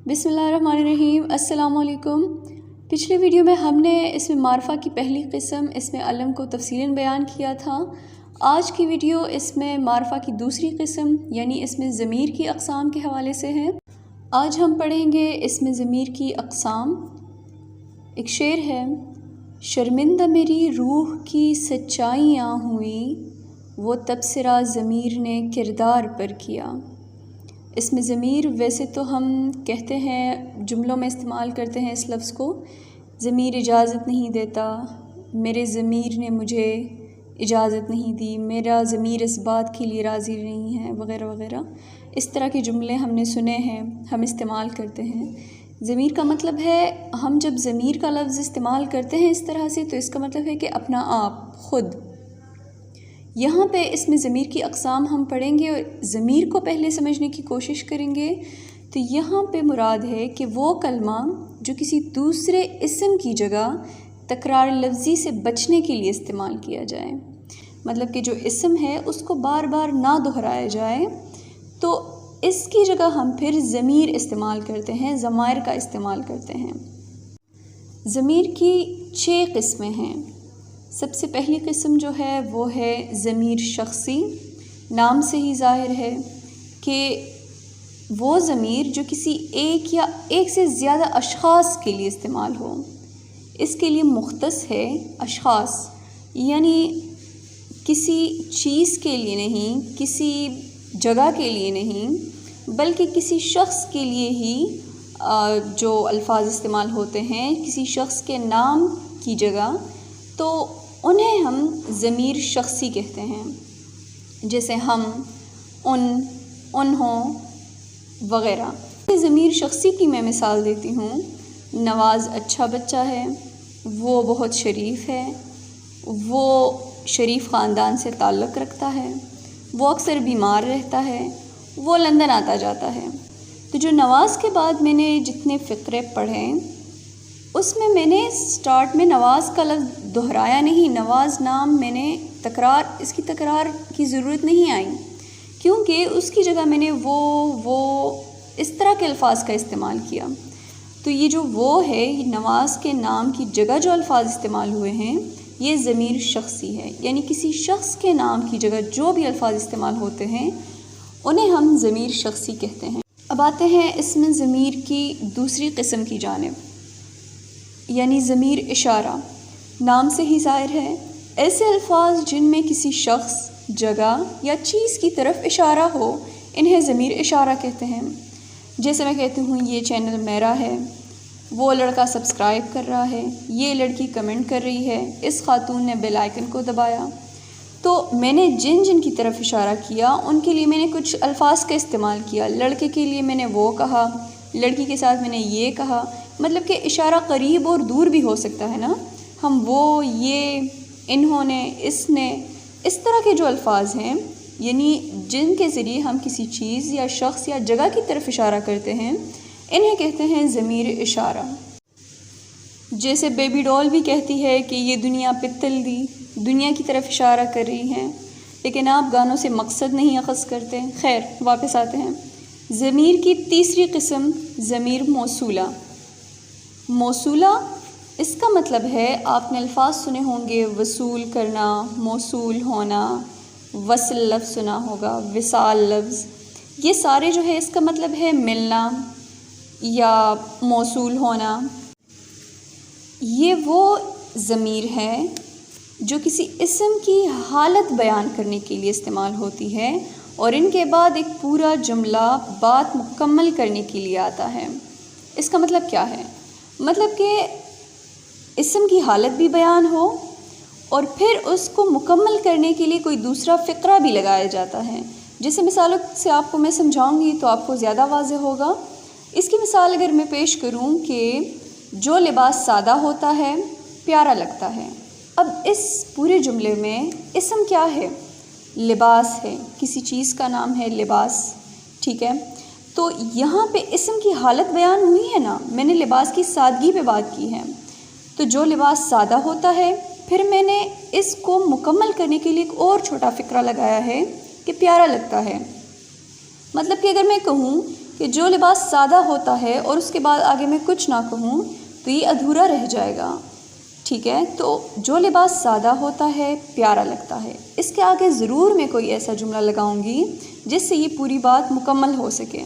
بسم اللہ الرحمن الرحیم۔ السلام علیکم۔ پچھلے ویڈیو میں ہم نے اس میں معرفہ کی پہلی قسم اس میں علم کو تفصیلاً بیان کیا تھا۔ آج کی ویڈیو اس میں معرفہ کی دوسری قسم یعنی اس میں ضمیر کی اقسام کے حوالے سے ہے۔ آج ہم پڑھیں گے اس میں ضمیر کی اقسام۔ ایک شعر ہے: شرمندہ میری روح کی سچائیاں ہوئیں، وہ تبصرہ ضمیر نے کردار پر کیا۔ اس میں ضمیر ویسے تو ہم کہتے ہیں، جملوں میں استعمال کرتے ہیں اس لفظ کو، ضمیر اجازت نہیں دیتا، میرے ضمیر نے مجھے اجازت نہیں دی، میرا ضمیر اس بات کے لیے راضی نہیں ہے، وغیرہ وغیرہ۔ اس طرح کے جملے ہم نے سنے ہیں، ہم استعمال کرتے ہیں۔ ضمیر کا مطلب ہے، ہم جب ضمیر کا لفظ استعمال کرتے ہیں اس طرح سے، تو اس کا مطلب ہے کہ اپنا آپ، خود۔ یہاں پہ اس میں ضمیر کی اقسام ہم پڑھیں گے اور ضمیر کو پہلے سمجھنے کی کوشش کریں گے۔ تو یہاں پہ مراد ہے کہ وہ کلمہ جو کسی دوسرے اسم کی جگہ تکرار لفظی سے بچنے کے لیے استعمال کیا جائے، مطلب کہ جو اسم ہے اس کو بار بار نہ دہرایا جائے، تو اس کی جگہ ہم پھر ضمیر استعمال کرتے ہیں، ضمائر کا استعمال کرتے ہیں۔ ضمیر کی 6 قسمیں ہیں۔ سب سے پہلی قسم جو ہے وہ ہے ضمیر شخصی۔ نام سے ہی ظاہر ہے کہ وہ ضمیر جو کسی ایک یا ایک سے زیادہ اشخاص کے لیے استعمال ہو۔ اس کے لیے مختص ہے اشخاص، یعنی کسی چیز کے لیے نہیں، کسی جگہ کے لیے نہیں، بلکہ کسی شخص کے لیے ہی جو الفاظ استعمال ہوتے ہیں، کسی شخص کے نام کی جگہ، تو انہیں ہم ضمیر شخصی کہتے ہیں، جیسے ہم، انہوں وغیرہ۔ ضمیر شخصی کی میں مثال دیتی ہوں۔ نواز اچھا بچہ ہے، وہ بہت شریف ہے، وہ شریف خاندان سے تعلق رکھتا ہے، وہ اکثر بیمار رہتا ہے، وہ لندن آتا جاتا ہے۔ تو جو نواز کے بعد میں نے جتنے فقرے پڑھے، اس میں نے سٹارٹ میں نواز کا لفظ دہرایا نہیں۔ نواز نام میں نے اس کی تکرار کی ضرورت نہیں آئی، کیونکہ اس کی جگہ میں نے وہ اس طرح کے الفاظ کا استعمال کیا۔ تو یہ جو وہ ہے، یہ نواز کے نام کی جگہ جو الفاظ استعمال ہوئے ہیں، یہ ضمیر شخصی ہے، یعنی کسی شخص کے نام کی جگہ جو بھی الفاظ استعمال ہوتے ہیں انہیں ہم ضمیر شخصی کہتے ہیں۔ اب آتے ہیں اس میں ضمیر کی دوسری قسم کی جانب، یعنی ضمیر اشارہ۔ نام سے ہی ظاہر ہے، ایسے الفاظ جن میں کسی شخص، جگہ یا چیز کی طرف اشارہ ہو، انہیں ضمیر اشارہ کہتے ہیں۔ جیسے میں کہتی ہوں یہ چینل میرا ہے، وہ لڑکا سبسکرائب کر رہا ہے، یہ لڑکی کمنٹ کر رہی ہے، اس خاتون نے بیل آئیکن کو دبایا۔ تو میں نے جن کی طرف اشارہ کیا ان کے لیے میں نے کچھ الفاظ کا استعمال کیا۔ لڑکے کے لیے میں نے وہ کہا، لڑکی کے ساتھ میں نے یہ کہا، مطلب کہ اشارہ قریب اور دور بھی ہو سکتا ہے نا۔ ہم وہ، یہ، انہوں نے، اس نے، اس طرح کے جو الفاظ ہیں، یعنی جن کے ذریعے ہم کسی چیز یا شخص یا جگہ کی طرف اشارہ کرتے ہیں، انہیں کہتے ہیں ضمیر اشارہ۔ جیسے بیبی ڈول بھی کہتی ہے کہ یہ دنیا پتل دی، دنیا کی طرف اشارہ کر رہی ہیں، لیکن آپ گانوں سے مقصد نہیں اخذ کرتے۔ خیر، واپس آتے ہیں۔ ضمیر کی تیسری قسم ضمیر موصولہ۔ موصولہ، اس کا مطلب ہے، آپ نے الفاظ سنے ہوں گے، وصول کرنا، موصول ہونا، وصل لفظ سنا ہوگا، وصال لفظ، یہ سارے جو ہے اس کا مطلب ہے ملنا یا موصول ہونا۔ یہ وہ ضمیر ہے جو کسی اسم کی حالت بیان کرنے کے لیے استعمال ہوتی ہے، اور ان کے بعد ایک پورا جملہ بات مکمل کرنے کے لیے آتا ہے۔ اس کا مطلب کیا ہے؟ مطلب کہ اسم کی حالت بھی بیان ہو اور پھر اس کو مکمل کرنے کے لیے کوئی دوسرا فقرہ بھی لگایا جاتا ہے۔ جیسے مثالوں سے آپ کو میں سمجھاؤں گی تو آپ کو زیادہ واضح ہوگا۔ اس کی مثال اگر میں پیش کروں کہ جو لباس سادہ ہوتا ہے پیارا لگتا ہے۔ اب اس پورے جملے میں اسم کیا ہے؟ لباس ہے، کسی چیز کا نام ہے لباس، ٹھیک ہے؟ تو یہاں پہ اسم کی حالت بیان ہوئی ہے نا، میں نے لباس کی سادگی پہ بات کی ہے۔ تو جو لباس سادہ ہوتا ہے، پھر میں نے اس کو مکمل کرنے کے لیے ایک اور چھوٹا فقرہ لگایا ہے کہ پیارا لگتا ہے۔ مطلب کہ اگر میں کہوں کہ جو لباس سادہ ہوتا ہے اور اس کے بعد آگے میں کچھ نہ کہوں تو یہ ادھورا رہ جائے گا، ٹھیک ہے؟ تو جو لباس سادہ ہوتا ہے پیارا لگتا ہے، اس کے آگے ضرور میں کوئی ایسا جملہ لگاؤں گی جس سے یہ پوری بات مکمل ہو سکے۔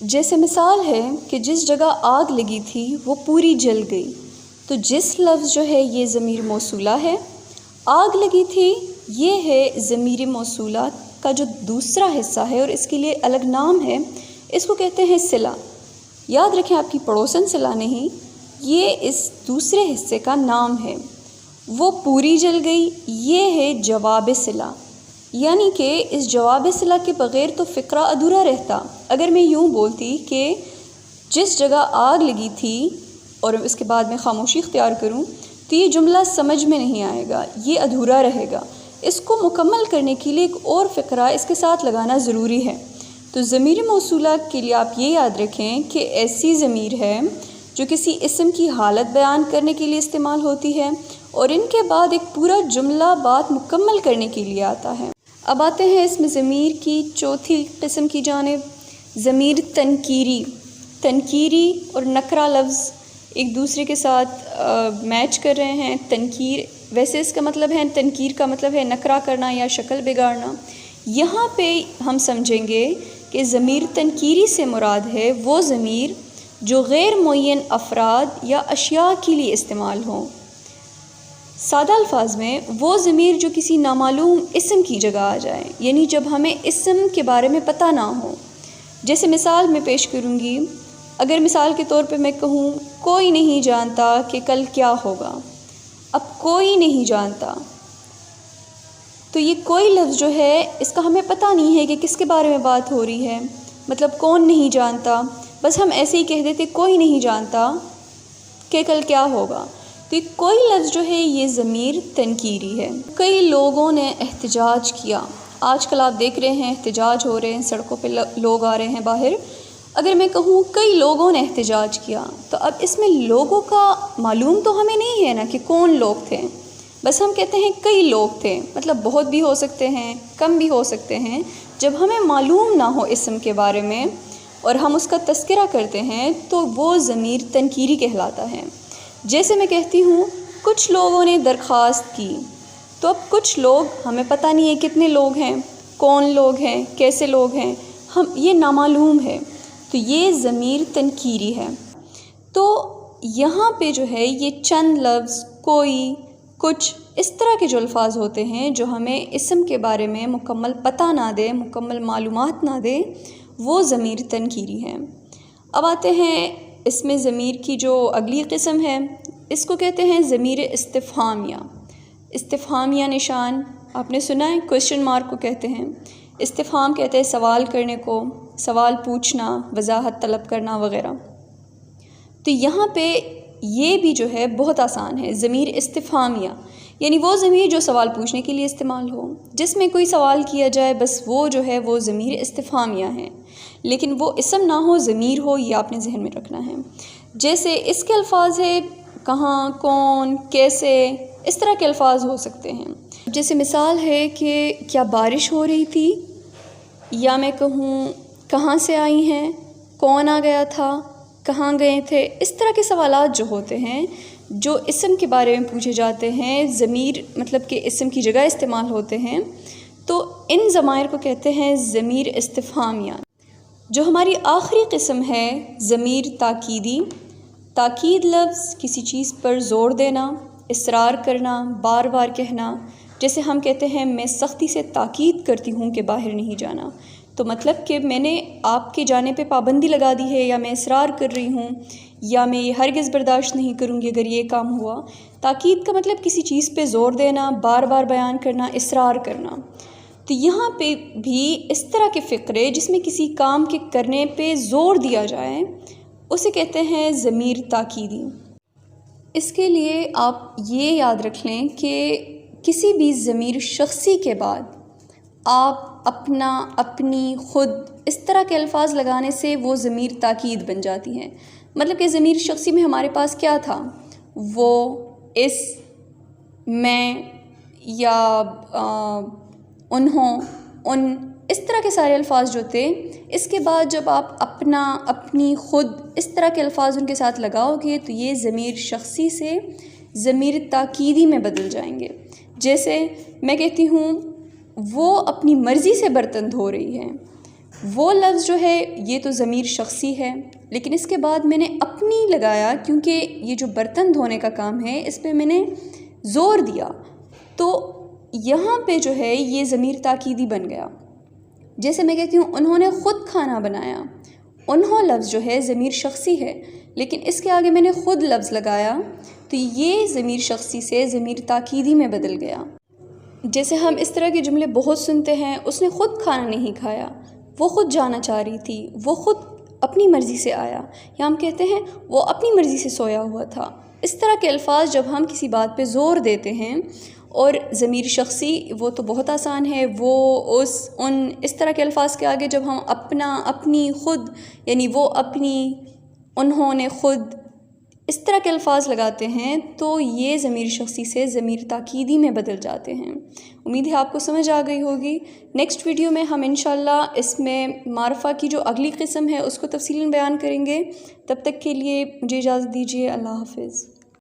جیسے مثال ہے کہ جس جگہ آگ لگی تھی وہ پوری جل گئی، تو جس لفظ جو ہے یہ ضمیر موصولہ ہے، آگ لگی تھی یہ ہے ضمیر موصولہ کا جو دوسرا حصہ ہے اور اس کے لیے الگ نام ہے، اس کو کہتے ہیں صلہ۔ یاد رکھیں آپ کی پڑوسن صلہ نہیں، یہ اس دوسرے حصے کا نام ہے۔ وہ پوری جل گئی یہ ہے جواب صلہ، یعنی کہ اس جواب صلہ کے بغیر تو فقرہ ادھورا رہتا۔ اگر میں یوں بولتی کہ جس جگہ آگ لگی تھی اور اس کے بعد میں خاموشی اختیار کروں تو یہ جملہ سمجھ میں نہیں آئے گا، یہ ادھورا رہے گا۔ اس کو مکمل کرنے کے لیے ایک اور فقرہ اس کے ساتھ لگانا ضروری ہے۔ تو ضمیر موصولہ کے لیے آپ یہ یاد رکھیں کہ ایسی ضمیر ہے جو کسی اسم کی حالت بیان کرنے کے لیے استعمال ہوتی ہے اور ان کے بعد ایک پورا جملہ بات مکمل کرنے کے لیے آتا ہے۔ اب آتے ہیں اسم ضمیر کی چوتھی قسم کی جانب، ضمیر تنکیری۔ تنکیری اور نکرہ لفظ ایک دوسرے کے ساتھ میچ کر رہے ہیں۔ تنکیر ویسے اس کا مطلب ہے، تنکیر کا مطلب ہے نکرہ کرنا یا شکل بگاڑنا۔ یہاں پہ ہم سمجھیں گے کہ ضمیر تنکیری سے مراد ہے وہ ضمیر جو غیر معین افراد یا اشیاء کے لیے استعمال ہوں۔ سادہ الفاظ میں وہ ضمیر جو کسی نامعلوم اسم کی جگہ آ جائے، یعنی جب ہمیں اسم کے بارے میں پتہ نہ ہو۔ جیسے مثال میں پیش کروں گی، اگر مثال کے طور پہ میں کہوں کوئی نہیں جانتا کہ کل کیا ہوگا، اب کوئی نہیں جانتا تو یہ کوئی لفظ جو ہے اس کا ہمیں پتہ نہیں ہے کہ کس کے بارے میں بات ہو رہی ہے، مطلب کون نہیں جانتا، بس ہم ایسے ہی کہہ دیتے کوئی نہیں جانتا کہ کل کیا ہوگا۔ تو یہ کوئی لفظ جو ہے یہ ضمیر تنکیری ہے۔ کئی لوگوں نے احتجاج کیا، آج کل آپ دیکھ رہے ہیں احتجاج ہو رہے ہیں، سڑکوں پہ لوگ آ رہے ہیں باہر۔ اگر میں کہوں کئی لوگوں نے احتجاج کیا تو اب اس میں لوگوں کا معلوم تو ہمیں نہیں ہے نا کہ کون لوگ تھے، بس ہم کہتے ہیں کئی لوگ تھے، مطلب بہت بھی ہو سکتے ہیں کم بھی ہو سکتے ہیں۔ جب ہمیں معلوم نہ ہو اسم کے بارے میں اور ہم اس کا تذکرہ کرتے ہیں تو وہ ضمیر تنکیری کہلاتا ہے۔ جیسے میں کہتی ہوں کچھ لوگوں نے درخواست کی، تو اب کچھ لوگ ہمیں پتہ نہیں ہے کتنے لوگ ہیں، کون لوگ ہیں، کیسے لوگ ہیں، یہ نامعلوم ہے، تو یہ ضمیر تنکیری ہے۔ تو یہاں پہ جو ہے یہ چند لفظ کوئی، کچھ، اس طرح کے جو الفاظ ہوتے ہیں جو ہمیں اسم کے بارے میں مکمل پتہ نہ دے، مکمل معلومات نہ دے، وہ ضمیر تنکیری ہے۔ اب آتے ہیں اس میں ضمیر کی جو اگلی قسم ہے، اس کو کہتے ہیں ضمیر استفہامیہ۔ استفہامیہ نشان آپ نے سنا ہے، کویشچن مارک کو کہتے ہیں۔ استفہام کہتے ہیں سوال کرنے کو، سوال پوچھنا، وضاحت طلب کرنا وغیرہ۔ تو یہاں پہ یہ بھی جو ہے بہت آسان ہے، ضمیر استفہامیہ یعنی وہ ضمیر جو سوال پوچھنے کے لیے استعمال ہو، جس میں کوئی سوال کیا جائے، بس وہ جو ہے وہ ضمیر استفہامیہ ہے، لیکن وہ اسم نہ ہو، ضمیر ہو، یہ آپ نے ذہن میں رکھنا ہے۔ جیسے اس کے الفاظ ہے کہاں، کون، کیسے، اس طرح کے الفاظ ہو سکتے ہیں۔ جیسے مثال ہے کہ کیا بارش ہو رہی تھی، یا میں کہوں کہاں سے آئی ہیں، کون آ گیا تھا، کہاں گئے تھے، اس طرح کے سوالات جو ہوتے ہیں جو اسم کے بارے میں پوچھے جاتے ہیں، ضمیر مطلب کہ اسم کی جگہ استعمال ہوتے ہیں، تو ان ضمائر کو کہتے ہیں ضمیر استفہامیہ۔ جو ہماری آخری قسم ہے ضمیر تاکیدی۔ تاکید لفظ کسی چیز پر زور دینا، اصرار کرنا، بار بار کہنا۔ جیسے ہم کہتے ہیں میں سختی سے تاکید کرتی ہوں کہ باہر نہیں جانا، تو مطلب کہ میں نے آپ کے جانے پہ پابندی لگا دی ہے، یا میں اصرار کر رہی ہوں، یا میں یہ ہرگز برداشت نہیں کروں گی اگر یہ کام ہوا۔ تاکید کا مطلب کسی چیز پہ زور دینا، بار بار بیان کرنا، اصرار کرنا۔ تو یہاں پہ بھی اس طرح کے فقرے جس میں کسی کام کے کرنے پہ زور دیا جائے اسے کہتے ہیں ضمیر تاکیدی۔ اس کے لیے آپ یہ یاد رکھ لیں کہ کسی بھی ضمیر شخصی کے بعد آپ اپنا، اپنی، خود، اس طرح کے الفاظ لگانے سے وہ ضمیر تاکید بن جاتی ہے۔ مطلب کہ ضمیر شخصی میں ہمارے پاس کیا تھا، وہ، اس، میں، یا انہوں، ان، اس طرح کے سارے الفاظ جو تھے، اس کے بعد جب آپ اپنا، اپنی، خود اس طرح کے الفاظ ان کے ساتھ لگاؤ گے تو یہ ضمیر شخصی سے ضمیر تاکیدی میں بدل جائیں گے۔ جیسے میں کہتی ہوں وہ اپنی مرضی سے برتن دھو رہی ہے، وہ لفظ جو ہے یہ تو ضمیر شخصی ہے، لیکن اس کے بعد میں نے اپنی لگایا کیونکہ یہ جو برتن دھونے کا کام ہے اس پہ میں نے زور دیا، تو یہاں پہ جو ہے یہ ضمیر تاکیدی بن گیا۔ جیسے میں کہتی ہوں انہوں نے خود کھانا بنایا، انہوں لفظ جو ہے ضمیر شخصی ہے، لیکن اس کے آگے میں نے خود لفظ لگایا تو یہ ضمیر شخصی سے ضمیر تاکیدی میں بدل گیا۔ جیسے ہم اس طرح کے جملے بہت سنتے ہیں، اس نے خود کھانا نہیں کھایا، وہ خود جانا چاہ رہی تھی، وہ خود اپنی مرضی سے آیا، یا ہم کہتے ہیں وہ اپنی مرضی سے سویا ہوا تھا۔ اس طرح کے الفاظ جب ہم کسی بات پہ زور دیتے ہیں، اور ضمیر شخصی وہ تو بہت آسان ہے، وہ اس طرح کے الفاظ کے آگے جب ہم اپنا، اپنی، خود، یعنی وہ اپنی، انہوں نے خود، اس طرح کے الفاظ لگاتے ہیں تو یہ ضمیر شخصی سے ضمیر تاکیدی میں بدل جاتے ہیں۔ امید ہے آپ کو سمجھ آ گئی ہوگی۔ نیکسٹ ویڈیو میں ہم انشاءاللہ اس میں معرفہ کی جو اگلی قسم ہے اس کو تفصیلاً بیان کریں گے۔ تب تک کے لیے مجھے اجازت دیجیے، اللہ حافظ۔